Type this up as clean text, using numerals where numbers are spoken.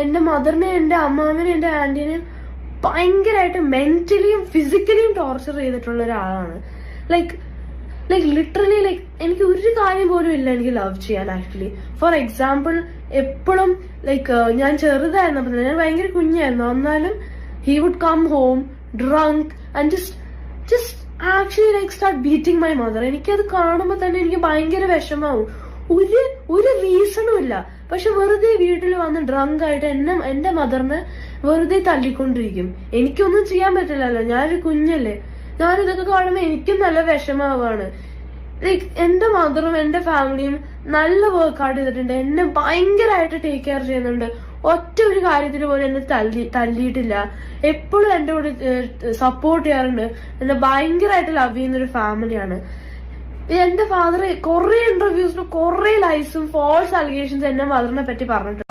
എന്റെ മദറിനെ, എന്റെ അമ്മാവിനെ, എന്റെ ആന്റീനെയും ഭയങ്കരമായിട്ട് മെന്റലിയും ഫിസിക്കലിയും ടോർച്ചർ ചെയ്തിട്ടുള്ള ഒരാളാണ്. ലൈക്ക് ലിറ്ററലി എനിക്ക് ഒരു കാര്യം പോലും ഇല്ല എനിക്ക് ലവ് ചെയ്യാൻ. ആക്ച്വലി ഫോർ എക്സാമ്പിൾ, എപ്പോഴും ഞാൻ ചെറുതായിരുന്നപ്പോൾ, ഞാൻ ഭയങ്കര കുഞ്ഞായിരുന്നു, എന്നാലും he would come home drunk and just actually start beating my mother. എനിക്കത് കാണുമ്പോൾ തന്നെ എനിക്ക് ഭയങ്കര വിഷമാവും. ഒരു റീസണും ഇല്ല, പക്ഷെ വെറുതെ വീട്ടിൽ വന്ന് ഡ്രങ്ക് ആയിട്ട് എന്റെ മദറിനെ വെറുതെ തല്ലിക്കൊണ്ടിരിക്കും. എനിക്കൊന്നും ചെയ്യാൻ പറ്റില്ലല്ലോ, ഞാനൊരു കുഞ്ഞല്ലേ. ഞാനിതൊക്കെ കാണുമ്പോൾ എനിക്കും നല്ല വിഷമാവാണ്. എന്റെ മദറും എന്റെ ഫാമിലിയും നല്ല വർക്ക് ഔട്ട് ചെയ്തിട്ടുണ്ട്, എന്നെ ഭയങ്കരമായിട്ട് ടേക്ക് കെയർ ചെയ്യുന്നുണ്ട്. ഒറ്റ ഒരു കാര്യത്തിന് പോലും എന്നെ തല്ലിയിട്ടില്ല. എപ്പോഴും എന്റെ കൂടെ സപ്പോർട്ട് ചെയ്യാറുണ്ട്. എന്നെ ഭയങ്കരമായിട്ട് ലവ് ചെയ്യുന്ന ഒരു ഫാമിലിയാണ്. എന്റെ ഫാദർ കുറെ ഇന്റർവ്യൂസിലും കുറെ ലൈസും ഫോൾസ് അലിഗേഷൻസ് എന്റെ മദറിനെ പറ്റി പറഞ്ഞിട്ടുണ്ട്.